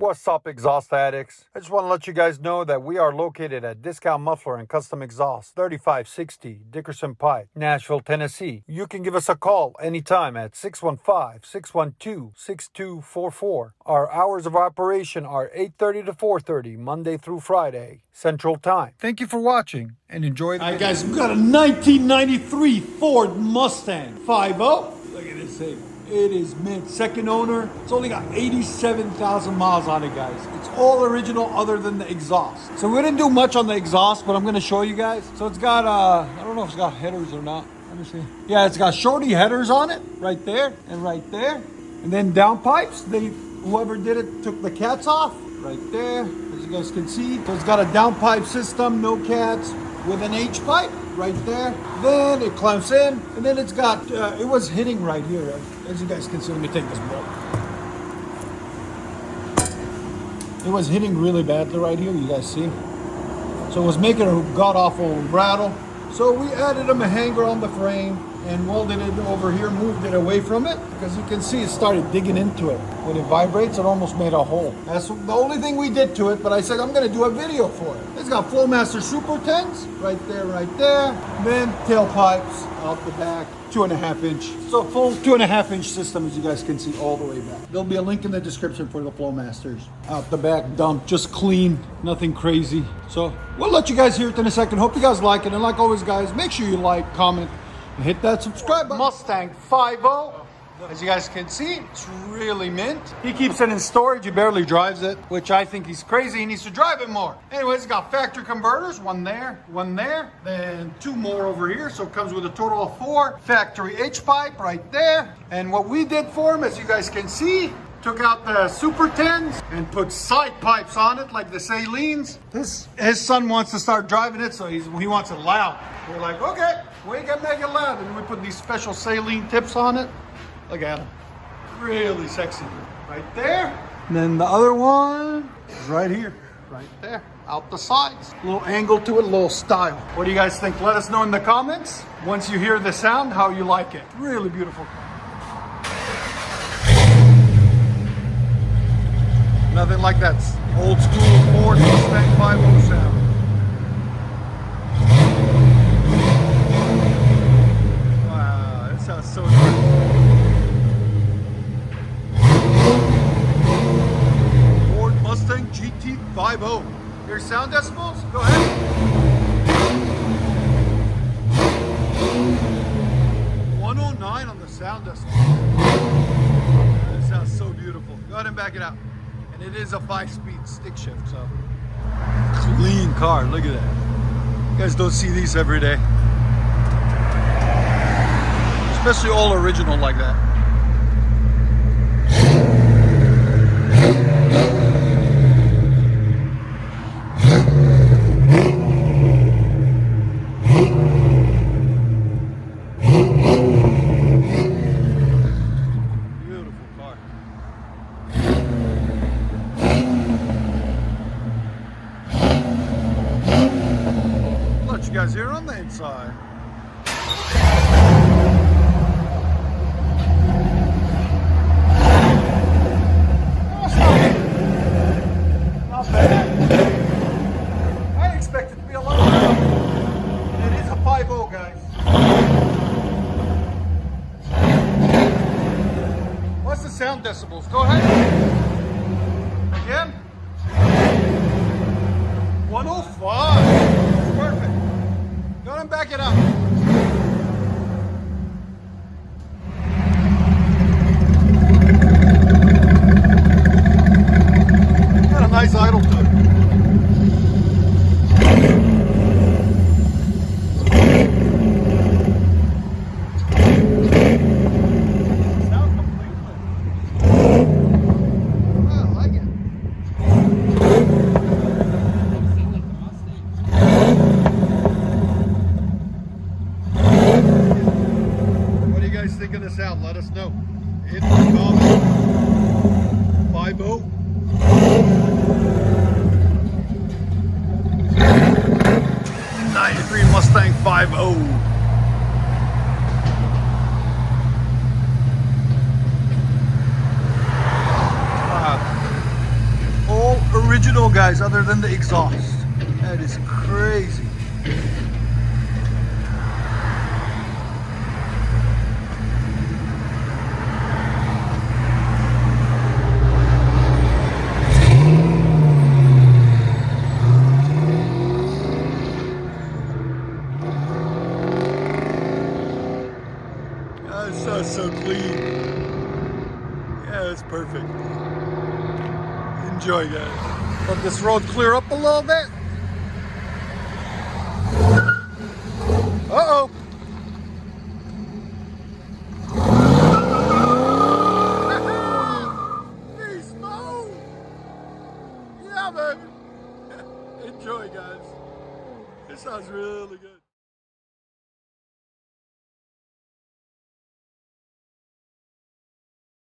What's up, exhaust addicts? I just want to let you guys know that we are located at Discount Muffler and Custom Exhaust, 3560 Dickerson Pike, Nashville, Tennessee. You can give us a call anytime at 615-612-6244. Our hours of operation are 8:30 to 4:30, Monday through Friday, Central Time. Thank you for watching and enjoy the video. All right, guys, we've got a 1993 Ford Mustang 5.0. Look at this thing. It is mint, second owner. It's only got 87,000 miles on it, guys. It's all original other than the exhaust. So we didn't do much on the exhaust, but I'm gonna show you guys. So it's got, I don't know if it's got headers or not. Let me see. Yeah, it's got shorty headers on it, right there and right there. And then downpipes, whoever did it took the cats off, right there, as you guys can see. So it's got a downpipe system, no cats, with an H-pipe right there. Then it clamps in, and then it's got, it was hitting right here, as you guys can see. Let me take this bolt. It was hitting really badly right here, you guys see? So it was making a god-awful rattle. So we added a hanger on the frame and welded it over here, moved it away from it, because you can see it started digging into it. When it vibrates, it almost made a hole. That's the only thing we did to it, but I said I'm gonna do a video for it. It's got Flowmaster Super 10s, right there, right there. Then tailpipes out the back, 2.5 inch. So full 2.5 inch system, as you guys can see, all the way back. There'll be a link in the description for the Flowmasters. Out the back, dump, just clean, nothing crazy. So we'll let you guys hear it in a second. Hope you guys like it. And like always, guys, make sure you like, comment, and hit that subscribe button. Mustang 5.0. As you guys can see, it's really mint. He keeps it in storage, he barely drives it, which I think he's crazy. He needs to drive it more. Anyways, it's got factory converters, one there, then 2 more over here. So it comes with a total of 4. Factory H-pipe right there. And what we did for him, as you guys can see, took out the Super 10s and put side pipes on it, like the Salines. His son wants to start driving it, so he wants it loud. We're like, okay, we can make it loud. And we put these special Saline tips on it. Look at him. Really sexy. Right there. And then the other one is right here. Right there. Out the sides. A little angle to it, a little style. What do you guys think? Let us know in the comments. Once you hear the sound, how you like it. Really beautiful. Nothing like that old school Ford Mustang 5.0 sound. Wow, that sounds so good. Mustang GT 5.0. Your sound decibels? Go ahead. 109 on the sound decibels. That sounds so beautiful. Go ahead and back it out. And it is a 5-speed stick shift, so clean car. Look at that. You guys don't see these every day. Especially all original like that. You guys here on the inside. Not bad. I expect it to be a lot better. It is a 5.0, guys. What's the sound decibels? Go ahead. Again. 105. Perfect. Go ahead and back it up. Got a nice idle to it. Sound completely. I like it. Think of the sound, let us know. Hit the comment. 5.0. 93 Mustang 5.0. original, guys, other than the exhaust. That is crazy. That sounds so clean. Yeah, it's perfect. Enjoy, guys. Let this road clear up a little bit. Uh-oh. Beast mode. Yeah, baby. Enjoy, guys. This sounds really good.